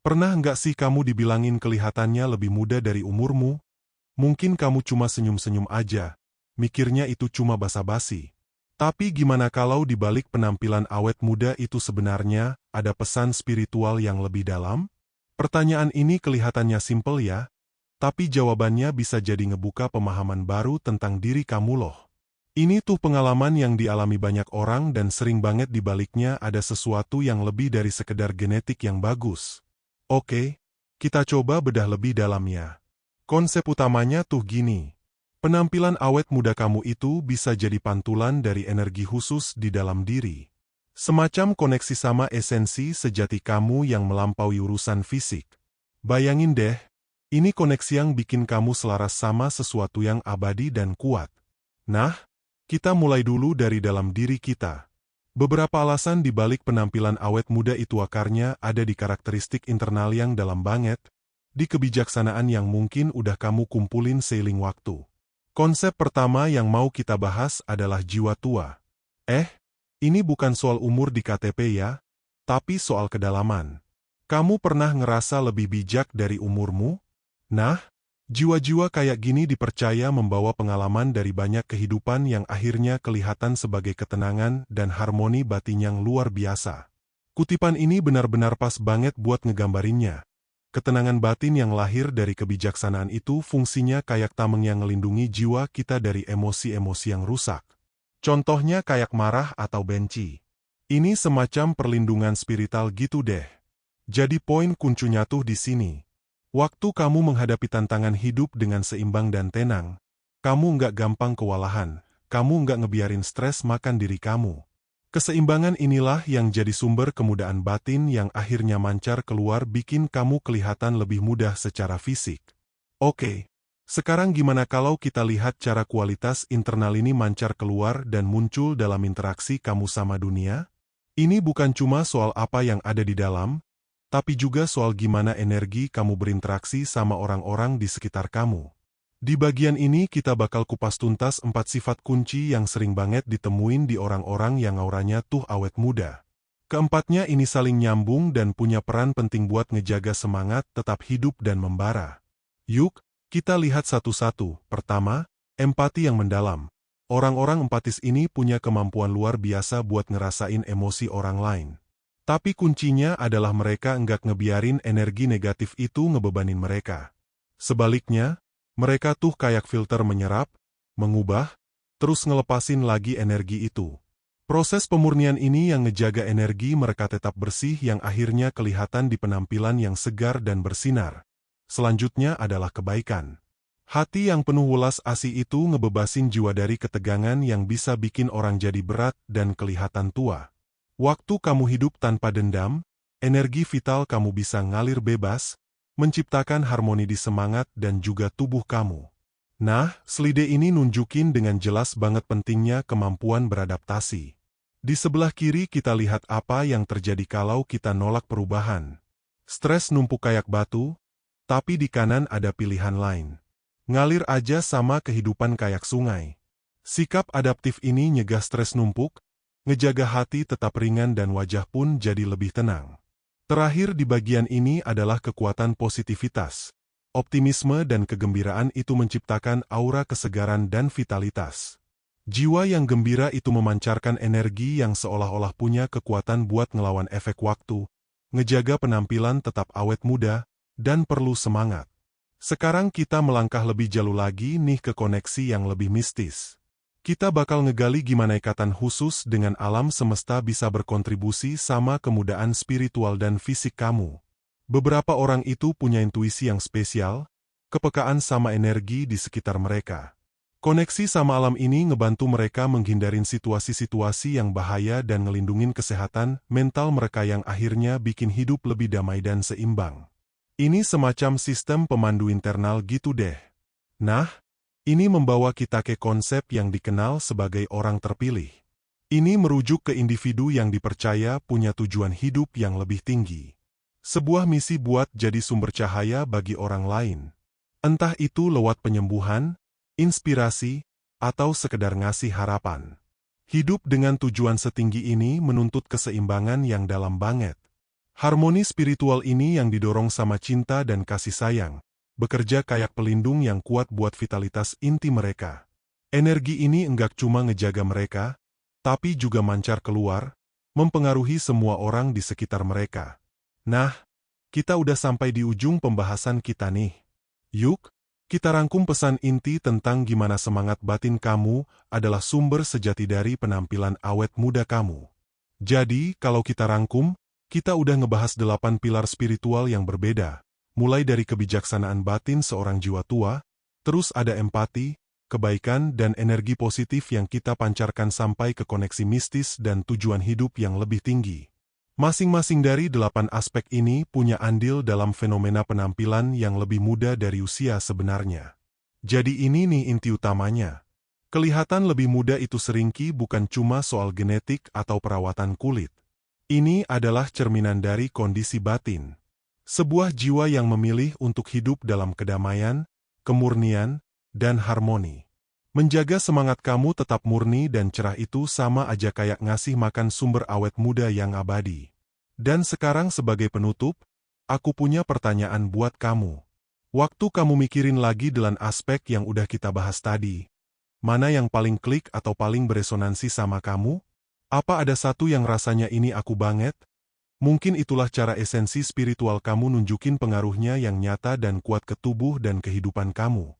Pernah nggak sih kamu dibilangin kelihatannya lebih muda dari umurmu? Mungkin kamu cuma senyum-senyum aja, mikirnya itu cuma basa-basi. Tapi gimana kalau di balik penampilan awet muda itu sebenarnya ada pesan spiritual yang lebih dalam? Pertanyaan ini kelihatannya simpel ya, tapi jawabannya bisa jadi ngebuka pemahaman baru tentang diri kamu loh. Ini tuh pengalaman yang dialami banyak orang dan sering banget di baliknya ada sesuatu yang lebih dari sekedar genetik yang bagus. Oke, kita coba bedah lebih dalamnya. Konsep utamanya tuh gini. Penampilan awet muda kamu itu bisa jadi pantulan dari energi khusus di dalam diri. Semacam koneksi sama esensi sejati kamu yang melampaui urusan fisik. Bayangin deh, ini koneksi yang bikin kamu selaras sama sesuatu yang abadi dan kuat. Nah, kita mulai dulu dari dalam diri kita. Beberapa alasan di balik penampilan awet muda itu akarnya ada di karakteristik internal yang dalam banget, di kebijaksanaan yang mungkin udah kamu kumpulin seiring waktu. Konsep pertama yang mau kita bahas adalah jiwa tua. Ini bukan soal umur di KTP ya, tapi soal kedalaman. Kamu pernah ngerasa lebih bijak dari umurmu? Nah, jiwa-jiwa kayak gini dipercaya membawa pengalaman dari banyak kehidupan yang akhirnya kelihatan sebagai ketenangan dan harmoni batin yang luar biasa. Kutipan ini benar-benar pas banget buat ngegambarinnya. Ketenangan batin yang lahir dari kebijaksanaan itu fungsinya kayak tameng yang ngelindungi jiwa kita dari emosi-emosi yang rusak. Contohnya kayak marah atau benci. Ini semacam perlindungan spiritual gitu deh. Jadi poin kuncinya tuh di sini. Waktu kamu menghadapi tantangan hidup dengan seimbang dan tenang, kamu nggak gampang kewalahan, kamu nggak ngebiarin stres makan diri kamu. Keseimbangan inilah yang jadi sumber kemudaan batin yang akhirnya mancar keluar bikin kamu kelihatan lebih mudah secara fisik. Oke, sekarang gimana kalau kita lihat cara kualitas internal ini mancar keluar dan muncul dalam interaksi kamu sama dunia? Ini bukan cuma soal apa yang ada di dalam, tapi juga soal gimana energi kamu berinteraksi sama orang-orang di sekitar kamu. Di bagian ini kita bakal kupas tuntas 4 sifat kunci yang sering banget ditemuin di orang-orang yang auranya tuh awet muda. Keempatnya ini saling nyambung dan punya peran penting buat ngejaga semangat tetap hidup dan membara. Yuk, kita lihat satu-satu. Pertama, empati yang mendalam. Orang-orang empatis ini punya kemampuan luar biasa buat ngerasain emosi orang lain. Tapi kuncinya adalah mereka enggak ngebiarin energi negatif itu ngebebanin mereka. Sebaliknya, mereka tuh kayak filter menyerap, mengubah, terus ngelepasin lagi energi itu. Proses pemurnian ini yang ngejaga energi mereka tetap bersih yang akhirnya kelihatan di penampilan yang segar dan bersinar. Selanjutnya adalah kebaikan. Hati yang penuh welas asih itu ngebebasin jiwa dari ketegangan yang bisa bikin orang jadi berat dan kelihatan tua. Waktu kamu hidup tanpa dendam, energi vital kamu bisa ngalir bebas, menciptakan harmoni di semangat dan juga tubuh kamu. Nah, slide ini nunjukin dengan jelas banget pentingnya kemampuan beradaptasi. Di sebelah kiri kita lihat apa yang terjadi kalau kita nolak perubahan. Stres numpuk kayak batu, tapi di kanan ada pilihan lain. Ngalir aja sama kehidupan kayak sungai. Sikap adaptif ini nyegah stres numpuk, ngejaga hati tetap ringan dan wajah pun jadi lebih tenang. Terakhir di bagian ini adalah kekuatan positivitas. Optimisme dan kegembiraan itu menciptakan aura kesegaran dan vitalitas. Jiwa yang gembira itu memancarkan energi yang seolah-olah punya kekuatan buat ngelawan efek waktu, ngejaga penampilan tetap awet muda, dan perlu semangat. Sekarang kita melangkah lebih jauh lagi nih ke koneksi yang lebih mistis. Kita bakal ngegali gimana ikatan khusus dengan alam semesta bisa berkontribusi sama kemudaan spiritual dan fisik kamu. Beberapa orang itu punya intuisi yang spesial, kepekaan sama energi di sekitar mereka. Koneksi sama alam ini ngebantu mereka menghindarin situasi-situasi yang bahaya dan ngelindungin kesehatan mental mereka yang akhirnya bikin hidup lebih damai dan seimbang. Ini semacam sistem pemandu internal gitu deh. Nah, ini membawa kita ke konsep yang dikenal sebagai orang terpilih. Ini merujuk ke individu yang dipercaya punya tujuan hidup yang lebih tinggi. Sebuah misi buat jadi sumber cahaya bagi orang lain. Entah itu lewat penyembuhan, inspirasi, atau sekedar ngasih harapan. Hidup dengan tujuan setinggi ini menuntut keseimbangan yang dalam banget. Harmoni spiritual ini yang didorong sama cinta dan kasih sayang, bekerja kayak pelindung yang kuat buat vitalitas inti mereka. Energi ini enggak cuma ngejaga mereka, tapi juga mancar keluar, mempengaruhi semua orang di sekitar mereka. Nah, kita udah sampai di ujung pembahasan kita nih. Yuk, kita rangkum pesan inti tentang gimana semangat batin kamu adalah sumber sejati dari penampilan awet muda kamu. Jadi, kalau kita rangkum, kita udah ngebahas 8 pilar spiritual yang berbeda, mulai dari kebijaksanaan batin seorang jiwa tua, terus ada empati, kebaikan dan energi positif yang kita pancarkan sampai ke koneksi mistis dan tujuan hidup yang lebih tinggi. Masing-masing dari 8 aspek ini punya andil dalam fenomena penampilan yang lebih muda dari usia sebenarnya. Jadi ini nih inti utamanya. Kelihatan lebih muda itu seringki bukan cuma soal genetik atau perawatan kulit. Ini adalah cerminan dari kondisi batin. Sebuah jiwa yang memilih untuk hidup dalam kedamaian, kemurnian, dan harmoni. Menjaga semangat kamu tetap murni dan cerah itu sama aja kayak ngasih makan sumber awet muda yang abadi. Dan sekarang sebagai penutup, aku punya pertanyaan buat kamu. Waktu kamu mikirin lagi 8 aspek yang udah kita bahas tadi, mana yang paling klik atau paling beresonansi sama kamu? Apa ada satu yang rasanya ini aku banget? Mungkin itulah cara esensi spiritual kamu nunjukin pengaruhnya yang nyata dan kuat ke tubuh dan kehidupan kamu.